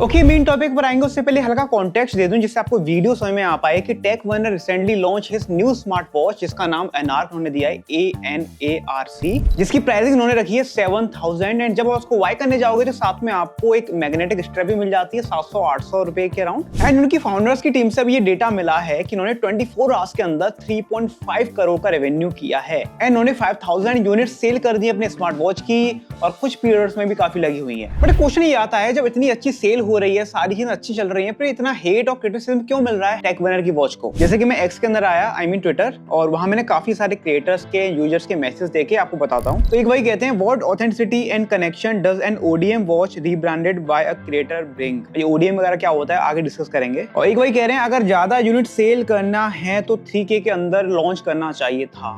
Okay, main topic पर आएंगे उससे पहले हल्का कॉन्टेक्स्ट दे दूं जिससे आपको वीडियो समझ में आ पाए कि tech burner recently launch his new smart watch जिसका नाम एनार्क उन्होंने दिया है ANARC, जिसकी प्राइसिंग उन्होंने रखी है 7000 एंड जब आप उसको बाय करने जाओगे तो साथ में आपको एक मैग्नेटिक स्ट्रैप भी मिल जाती है 700-800 रुपए के अराउंड। एंड उनकी फाउंडर्स की टीम से भी ये डेटा मिला है कि उन्होंने 24 आवर्स के अंदर 3.5 करोड़ का रेवेन्यू किया है एंड उन्होंने 5000 यूनिट सेल कर दी अपने स्मार्ट वॉच की और कुछ पीरियड्स में भी काफी लगी हुई है। बट क्वेश्चन ये आता है, जब इतनी अच्छी सेल हो रही है, सारी चीजें अच्छी चल रही है, फिर इतना हेट और क्रिटिसिज्म क्यों मिल रहा है टेक वनर की वॉच को? जैसे कि मैं एक्स के अंदर आया, आई मीन ट्विटर, और वहां मैंने काफी सारे क्रिएटर्स के यूजर्स के मैसेज देखे, आपको बताता हूं। तो एक भाई कहते हैं, what authenticity and connection does an ODM watch rebranded by a creator bring? ये ODM वगैरह क्या होता है आगे डिस्कस करेंगे। और एक भाई कह रहे हैं, अगर ज्यादा यूनिट सेल करना है तो 3K के अंदर लॉन्च करना चाहिए था।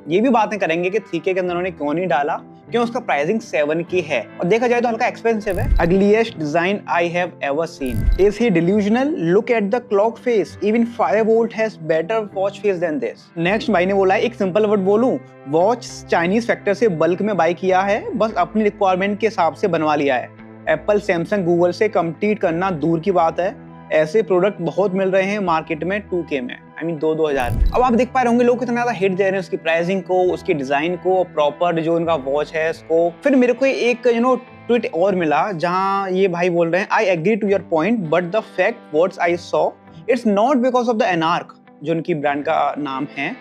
ये भी बातें करेंगे कि 3K के अंदर उन्होंने क्यों नहीं डाला, क्यों उसका प्राइसिंग 7K है और देखा जाए तो हल्का एक्सपेंसिव है। Ugliest design I have ever seen. Is he delusional? Look at the clock face, even 5 volt has better watch face than this. Next भाई ने बोला है, एक सिंपल वर्ड बोलूं, वॉच चाइनीज फैक्टर से बल्क में बाय किया है, बस अपनी रिक्वायरमेंट के हिसाब से बनवा लिया है। एप्पल, सैमसंग, गूगल से कम्पीट करना दूर की बात है, ऐसे प्रोडक्ट बहुत मिल रहे हैं मार्केट में 2K में, आई मीन 2000। अब आप देख पा रहे होंगे लोग कितना ज्यादा हिट दे रहे हैं उसकी प्राइसिंग को, उसकी डिजाइन को, प्रॉपर जो उनका वॉच है उसको। फिर मेरे को एक ट्वीट और मिला जहां ये भाई बोल रहे हैं, I agree to your point but the fact what's I saw it's not because of the Anarc, जो उनकी ब्रांड का नाम है,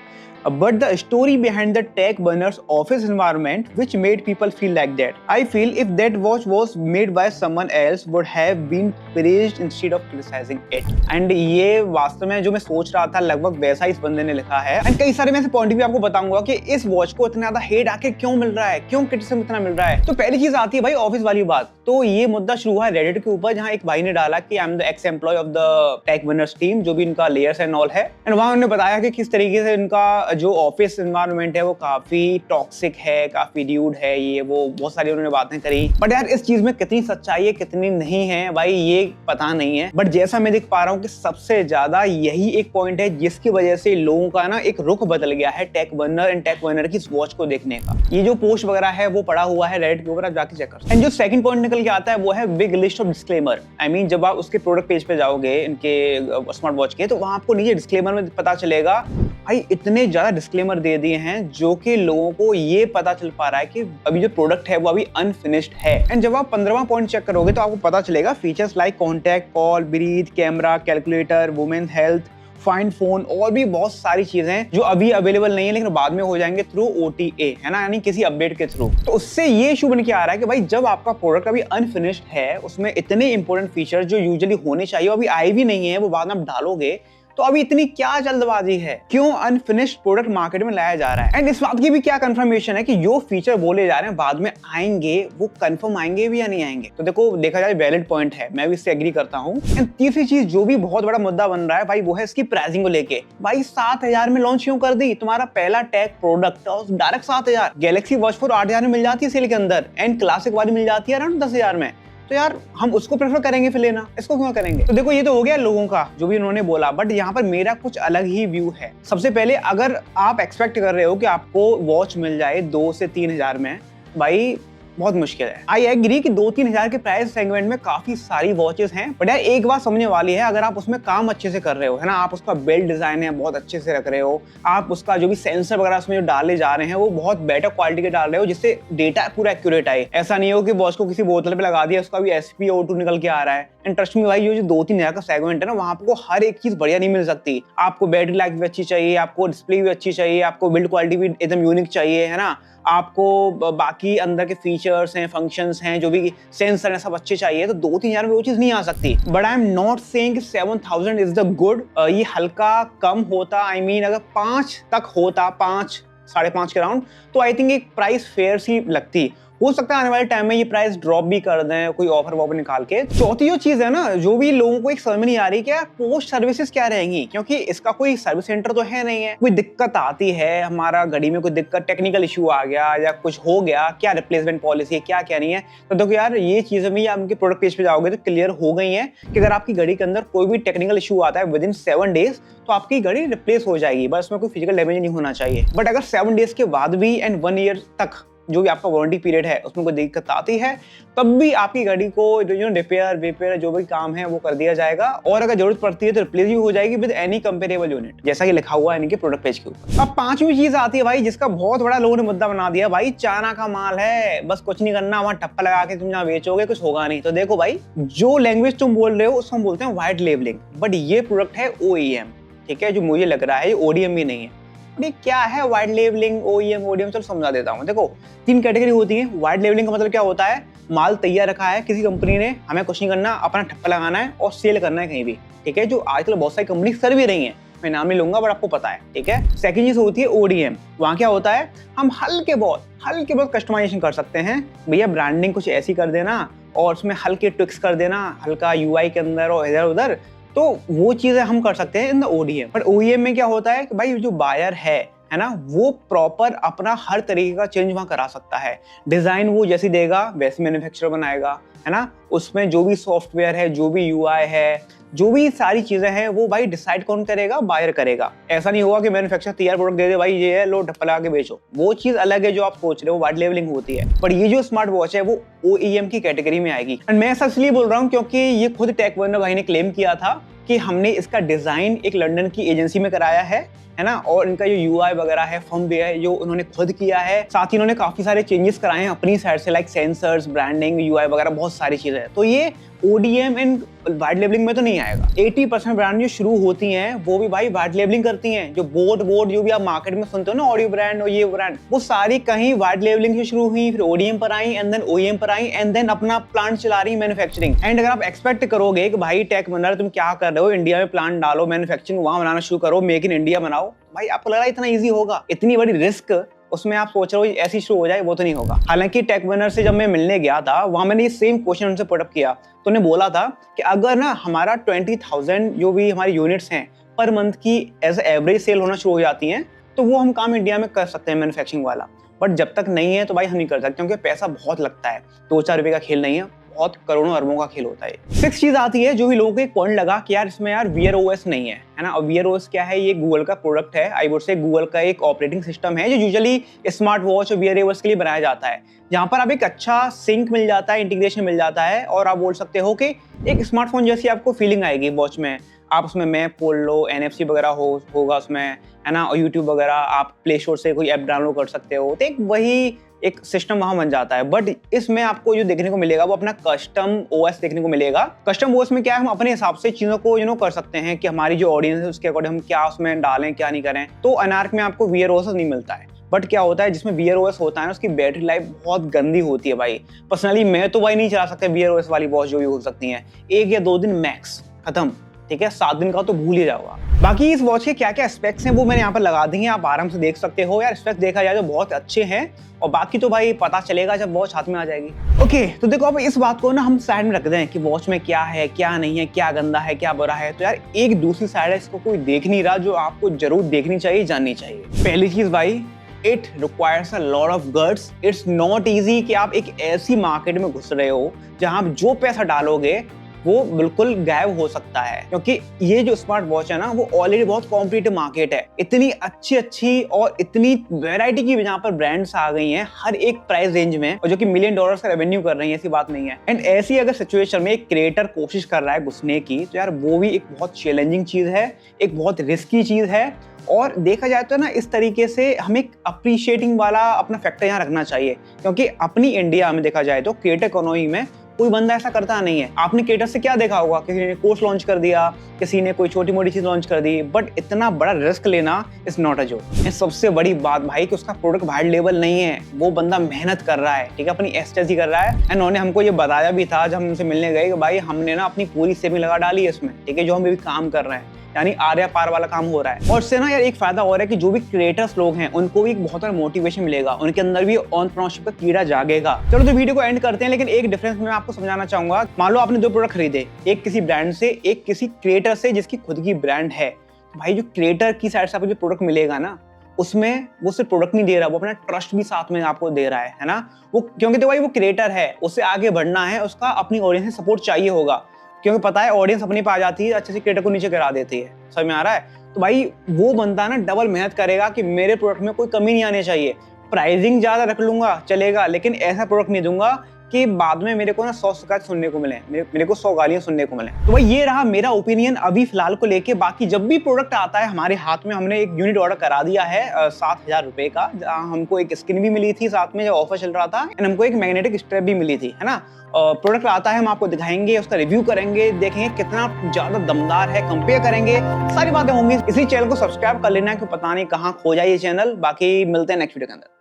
but the story behind the tech burners office environment which made people feel like that. I feel if that watch was made by someone else would have been praised instead of criticizing it. And ये वास्तव में जो मैं सोच रहा था लगभग वैसा इस बंदे ने लिखा है। एंड कई सारे मैं ऐसे पॉइंट भी आपको बताऊंगा कि इस वॉच को इतना ज्यादा हेट आके क्यों मिल रहा है, क्यों क्रिटिसिज्म इतना मिल रहा है। तो पहली चीज आती है भाई ऑफिस वाली बात। तो ये मुद्दा शुरू हुआ रेडिट के ऊपर, जहां एक भाई ने डाला कि I am the ex employee of the tech winners team, जो भी इनका लेयर्स एंड ऑल है। एंड वहां उन्होंने बताया कि किस तरीके से इनका जो ऑफिस एनवायरनमेंट है वो काफी टॉक्सिक है, काफी ड्यूड है, ये वो बहुत सारी उन्होंने बातें करी। बट यार इस चीज में कितनी सच्चाई है कितनी नहीं है भाई ये पता नहीं है। बट जैसा मैं देख पा रहा हूँ कि सबसे ज्यादा यही एक पॉइंट है जिसकी वजह से लोगों का ना एक रुख बदल गया है टेक वनर एंड टेक वनर की इस वॉच को देखने का। ये जो पोस्ट वगैरह है वो पड़ा हुआ है रेडिट के ऊपर, आप जाके चेक कर। एंड जो सेकंड पॉइंट निकल के आता है वो है big list of disclaimer. I mean जब आप उसके प्रोडक्ट पेज पे जाओगे इनके स्मार्ट वॉच के, तो वहां आपको नीचे डिस्क्लेमर में पता चलेगा भाई इतने ज्यादा डिस्क्लेमर दे दिए हैं जो कि लोगों को ये पता चल पा रहा है कि अभी जो प्रोडक्ट है वो अभी अनफिनिश्ड है। एंड जब आप 15वां पॉइंट चेक करोगे तो आपको पता चलेगा features like contact, call, breath, camera, calculator, women health, find phone और भी बहुत सारी चीजें जो अभी अवेलेबल नहीं है लेकिन बाद में हो जाएंगे थ्रू OTA, है ना, यानी किसी अपडेट के थ्रू। तो उससे ये इशू बन के आ रहा है कि भाई जब आपका प्रोडक्ट अभी अनफिनिश्ड है, उसमें इतने इंपॉर्टेंट फीचर जो यूजुअली होने चाहिए वो अभी आए भी नहीं है, वो बाद में आप डालोगे, तो अभी इतनी क्या जल्दबाजी है, क्यों अनफिनिश्ड प्रोडक्ट मार्केट में लाया जा रहा है? एंड इस बात की भी क्या कंफर्मेशन है कि जो फीचर बोले जा रहे हैं बाद में आएंगे वो कंफर्म आएंगे भी या नहीं आएंगे? तो देखो देखा जाए वैलिड पॉइंट है, मैं भी इससे एग्री करता हूँ। एंड तीसरी चीज जो भी बहुत बड़ा मुद्दा बन रहा है भाई वो है इसकी प्राइसिंग को लेके। भाई 7000 में लॉन्च क्यों कर दी? तुम्हारा पहला टेक प्रोडक्ट और डायरेक्ट 7000। गैलेक्सी वॉच 4 8000 में मिल जाती है सेल के अंदर एंड क्लासिक वाली मिल जाती है अराउंड 10,000 में। तो यार हम उसको प्रेफर करेंगे फिर लेना, इसको क्यों करेंगे? तो देखो ये तो हो गया लोगों का जो भी उन्होंने बोला, बट यहाँ पर मेरा कुछ अलग ही व्यू है। सबसे पहले अगर आप एक्सपेक्ट कर रहे हो कि आपको वॉच मिल जाए 2 से 3 हजार में, भाई बहुत मुश्किल है। आई एग्री कि 2-3 हजार के प्राइस सेगमेंट में काफी सारी वॉचेस हैं, बट यार एक बात समझने वाली है, अगर आप उसमें काम अच्छे से कर रहे हो, है ना, आप उसका बिल्ड डिजाइन है बहुत अच्छे से रख रहे हो, आप उसका जो भी सेंसर वगैरह उसमें जो डाले जा रहे हैं वो बहुत बेटर क्वालिटी के डाल रहे हो जिससे डेटा पूरा एक्यूरेट आए। ऐसा नहीं हो कि वॉच को किसी बोतल पे लगा दिया उसका भी SpO2 निकल के आ रहा है। एंड ट्रस्ट मी भाई, जो 2-3 हजार का सेगमेंट है ना, वहां आपको हर एक चीज बढ़िया नहीं मिल सकती। आपको बैटरी लाइफ भी अच्छी चाहिए, आपको डिस्प्ले भी अच्छी चाहिए, आपको बिल्ड क्वालिटी भी एकदम यूनिक चाहिए, है ना, आपको बाकी अंदर के फीचर्स हैं, फंक्शंस हैं, जो भी सेंसर है सब अच्छे चाहिए। तो 2-3 हजार में वो चीज नहीं आ सकती। But I am not saying 7000 is the good. ये हल्का कम होता, आई मीन अगर 5 तक होता, 5 साढ़े 5 के राउंड, तो आई थिंक एक प्राइस फेयर सी लगती। हो सकता है आने वाले टाइम में ये प्राइस ड्रॉप भी कर दें, कोई ऑफर वॉफर निकाल के। चौथी जो चीज है ना, जो भी लोगों को एक समझ में नहीं आ रही कि यार पोस्ट सर्विसेज क्या रहेंगी, क्योंकि इसका कोई सर्विस सेंटर तो है नहीं है। कोई दिक्कत आती है, हमारा घड़ी में कोई दिक्कत, टेक्निकल इशू आ गया या कुछ हो गया, क्या रिप्लेसमेंट पॉलिसी है, क्या क्या नहीं है, तो देखो यार ये चीजें भी आपके प्रोडक्ट पेज पे जाओगे तो क्लियर हो गई है कि अगर आपकी घड़ी के अंदर कोई भी टेक्निकल इशू आता है विदिन 7 डेज तो आपकी घड़ी रिप्लेस हो जाएगी, बस उसमें कोई फिजिकल डैमेज नहीं होना चाहिए। बट अगर 7 डेज के बाद भी एंड 1 ईयर तक जो भी आपका वारंटी पीरियड है उसमें कोई दिक्कत आती है तब भी आपकी गाड़ी को रिपेयर जो भी काम है वो कर दिया जाएगा, और अगर जरूरत पड़ती है तो रिप्लेस भी हो जाएगी विद एनी कंपेरेबल यूनिट, जैसा कि लिखा हुआ है इनके प्रोडक्ट पेज के ऊपर। अब पांचवी चीज आती है भाई, जिसका बहुत बड़ा लोगों ने मुद्दा बना दिया, भाई चाइना का माल है, बस कुछ नहीं करना, वहां ठप्पा लगा के तुम जहाँ बेचोगे कुछ होगा नहीं। तो देखो भाई, जो लैंग्वेज तुम बोल रहे हो उसको हम बोलते हैं व्हाइट लेबलिंग, बट ये प्रोडक्ट है OEM, ठीक है, जो मुझे लग रहा है ये ODM भी नहीं है। ये क्या है व्हाइट लेबलिंग, OEM? चलो समझा देता हूँ। देखो 3 कैटेगरी होती है। व्हाइट लेबलिंग का मतलब क्या होता है, माल तैयार रखा है किसी कंपनी ने, हमें कुछ नहीं करना, अपना ठप्पा लगाना है और सेल करना है कहीं भी, ठीक है, जो आजकल बहुत सारी कंपनी कर भी रही है, मैं नाम नहीं लूंगा बट आपको पता है, ठीक है। सेकंड चीज होती है ODM। वहाँ क्या होता है, हम हल्के बहुत कस्टमाइजेशन कर सकते हैं, भैया ब्रांडिंग कुछ ऐसी कर देना और उसमें हल्के ट्विक्स कर देना, हल्का UI के अंदर और इधर उधर, तो वो चीजें हम कर सकते हैं in the ODM। But OEM में क्या होता है कि भाई जो बायर है ना, वो प्रॉपर अपना हर तरीके का चेंज वहां करा सकता है। डिजाइन वो जैसी देगा वैसे मैन्युफैक्चरर बनाएगा, है ना। उसमें जो भी सॉफ्टवेयर है, जो भी UI है, जो भी सारी चीजें हैं, वो भाई डिसाइड कौन करेगा, बायर करेगा। ऐसा नहीं होगा कि मैन्युफैक्चरर तैयार प्रोडक्ट दे दे, भाई ये है लो ढप्पा लगा के बेचो। वो चीज अलग है जो आप सोच रहे हो, व्हाइट लेबलिंग होती है। पर ये जो स्मार्ट वॉच है वो OEM की कैटेगरी में आएगी। एंड मैं ऐसा इसलिए बोल रहा हूँ क्योंकि ये खुद टेक वर्नर भाई ने क्लेम किया था कि हमने इसका डिजाइन एक लंदन की एजेंसी में कराया है ना, और इनका जो UI वगैरह है, फर्मवेयर है, जो उन्होंने खुद किया है। साथ ही इन्होंने काफी सारे चेंजेस कराए हैं अपनी साइड से, लाइक सेंसर्स, ब्रांडिंग, UI वगैरह बहुत सारी चीजें। तो ये ODM एंड व्हाइट लेबलिंग में तो नहीं आएगा। 80% ब्रांड जो शुरू होती हैं वो भी भाई व्हाइट लेबलिंग करती हैं। जो बोट जो भी आप मार्केट में सुनते हो ना, ऑडियो ब्रांड और ये ब्रांड, वो सारी कहीं व्हाइट लेबलिंग से शुरू हुई, फिर ODM पर आई, एंड देन OEM पर आई, एंड देन अपना प्लांट चला रही मैन्युफैक्चरिंग। एंड अगर आप एक्सपेक्ट करोगे कि भाई टेक वर्नर तुम क्या कर रहे हो, इंडिया में प्लांट डालो, मैन्युफैक्चरिंग वहां बनाना शुरू करो, मेक इन इंडिया बनाओ, भाई आपको लग रहा है इतना ईजी होगा? इतनी बड़ी रिस्क उसमें आप सोच रहे हो ऐसी शुरू हो जाए, वो तो नहीं होगा। हालांकि टेक वर्नर से जब मैं मिलने गया था, वहां मैंने ये सेम क्वेश्चन उनसे पुट अप किया, तो उन्होंने बोला था कि अगर ना हमारा 20,000 जो भी हमारी यूनिट्स हैं पर मंथ की एज एवरेज सेल होना शुरू हो जाती हैं, तो वो हम काम इंडिया में कर सकते हैं मैन्युफैक्चरिंग वाला। बट जब तक नहीं है तो भाई हम नहीं कर सकते, क्योंकि पैसा बहुत लगता है, 2-4 रुपए का खेल नहीं है, बहुत करोड़ों अरबों का खेल होता है। 6 चीज आती है जो भी लोगों को एक पॉइंट लगा कि यार इसमें यार Wear OS नहीं है ना। और Wear OS क्या है, ये गूगल का प्रोडक्ट है, आई वुड से गूगल का एक ऑपरेटिंग सिस्टम है जो यूजुअली स्मार्ट वॉच और Wear OS के लिए बनाया जाता है, जहां पर आप एक अच्छा सिंक मिल जाता है, इंटीग्रेशन मिल जाता है, और आप बोल सकते हो कि एक स्मार्टफोन जैसी आपको फीलिंग आएगी वॉच में। आप उसमें मैप खोल लो, NFC वगैरह होगा उसमें, है ना, और यूट्यूब वगैरह आप प्ले स्टोर से कोई ऐप डाउनलोड कर सकते हो, तो एक वही एक सिस्टम वहां बन जाता है। बट इसमें आपको जो देखने को मिलेगा वो अपना कस्टम OS देखने को मिलेगा। कस्टम OS में क्या है, हम अपने हिसाब से चीजों को कर सकते हैं कि हमारी जो ऑडियंस है उसके अकॉर्डिंग हम क्या उसमें डालें, क्या नहीं करें। तो अनार्क में आपको Wear OS नहीं मिलता है। बट क्या होता है, जिसमें Wear OS होता है ना, उसकी बैटरी लाइफ बहुत गंदी होती है भाई। पर्सनली मैं तो भाई नहीं चला सकता Wear OS वाली वॉच जो भी हो सकती है, 1 या 2 दिन मैक्स, खत्म, ठीक है। 7 दिन का तो भूल ही जाओगा। बाकी इस वॉच के क्या क्या स्पेक्स हैं वो मैंने यहाँ पर लगा दी हैं, आप आराम से देख सकते हो। यार स्पेक्स देखा जाए तो बहुत अच्छे हैं, और बाकी तो भाई पता चलेगा जब वॉच हाथ में आ जाएगी। ओके, तो देखो अब इस बात को ना हम साइड में रख दें कि वॉच में क्या है, क्या नहीं है, क्या गंदा है, क्या बुरा है। तो यार एक दूसरी साइड है, इसको कोई देख नहीं रहा, जो आपको जरूर देखनी चाहिए, जाननी चाहिए। पहली चीज भाई, it requires a lot of guts. It's not easy कि आप एक ऐसी मार्केट में घुस रहे हो जहां आप जो पैसा डालोगे वो बिल्कुल गायब हो सकता है, क्योंकि ये जो स्मार्ट वॉच है ना, वो ऑलरेडी बहुत कॉम्पिटिटिव मार्केट है। इतनी अच्छी और इतनी वैरायटी की जहाँ पर ब्रांड्स आ गई हैं हर एक प्राइस रेंज में, और जो कि $1 मिलियन का रेवेन्यू कर रही है, ऐसी बात नहीं है। एंड ऐसी अगर सिचुएशन में एक क्रिएटर कोशिश कर रहा है घुसने की, तो यार वो भी एक बहुत चैलेंजिंग चीज है, एक बहुत रिस्की चीज है। और देखा जाए तो ना, इस तरीके से हमें अप्रिशिएटिंग वाला अपना फैक्टर यहाँ रखना चाहिए, क्योंकि अपनी इंडिया में देखा जाए तो क्रिएटर इकोनॉमी में कोई बंदा ऐसा करता नहीं है। आपने क्रिएटर से क्या देखा होगा, किसी ने कोर्स लॉन्च कर दिया, किसी ने कोई छोटी मोटी चीज लॉन्च कर दी, बट इतना बड़ा रिस्क लेना इज नॉट अ जोक। सबसे बड़ी बात भाई कि उसका प्रोडक्ट वाइड लेवल नहीं है, वो बंदा मेहनत कर रहा है, ठीक है, अपनी एस्टेसी कर रहा है। एंड उन्होंने हमको ये बताया भी था जब हम उनसे मिलने गए कि भाई हमने ना अपनी पूरी सेविंग लगा डाली है इसमें, ठीक है, जो हम भी काम कर रहे हैं, यानी आर्या पार वाला काम हो रहा है। और इससे ना यार एक फायदा और है कि जो भी क्रिएटर्स लोग हैं उनको भी एक बहुत सारा मोटिवेशन मिलेगा, उनके अंदर भी एंटरप्रेन्योरशिप का कीड़ा जागेगा। चलो तो वीडियो को एंड करते हैं, लेकिन एक डिफरेंस मैं आपको समझाना चाहूंगा। मान लो आपने 2 प्रोडक्ट खरीदे, एक किसी ब्रांड से, एक किसी क्रिएटर से जिसकी खुद की ब्रांड है। भाई जो क्रिएटर की साइड से आपको जो प्रोडक्ट मिलेगा ना, उसमें वो सिर्फ प्रोडक्ट नहीं दे रहा, वो अपना ट्रस्ट भी साथ में आपको दे रहा है ना। वो क्योंकि तो भाई वो क्रिएटर है, उससे आगे बढ़ना है, उसका अपनी ऑडियंस से सपोर्ट चाहिए होगा, क्योंकि पता है ऑडियंस अपनी पे आ जाती है, अच्छे से क्रिएटर को नीचे गिरा देती है। समझ में आ रहा है? तो भाई वो बंदा ना डबल मेहनत करेगा कि मेरे प्रोडक्ट में कोई कमी नहीं आनी चाहिए। प्राइसिंग ज्यादा रख लूंगा चलेगा, लेकिन ऐसा प्रोडक्ट नहीं दूंगा कि बाद में मेरे को ना 100 शिकायत सुनने को मिले, मेरे को 100 गालियां सुनने को मिले। तो भाई ये रहा मेरा ओपिनियन अभी फिलहाल को लेके। बाकी जब भी प्रोडक्ट आता है हमारे हाथ में, हमने एक यूनिट ऑर्डर करा दिया है 7,000 रुपए का, जहाँ हमको एक स्किन भी मिली थी साथ में जब ऑफर चल रहा था, एंड हमको एक मैग्नेटिक स्ट्रैप भी मिली थी, है ना। प्रोडक्ट आता है, हम आपको दिखाएंगे, उसका रिव्यू करेंगे, देखेंगे कितना ज्यादा दमदार है, कंपेयर करेंगे, सारी बातें होंगी। इसी चैनल को सब्सक्राइब कर लेना, क्योंकि पता नहीं कहाँ खो जाए ये चैनल। बाकी मिलते हैं नेक्स्ट वीडियो के अंदर।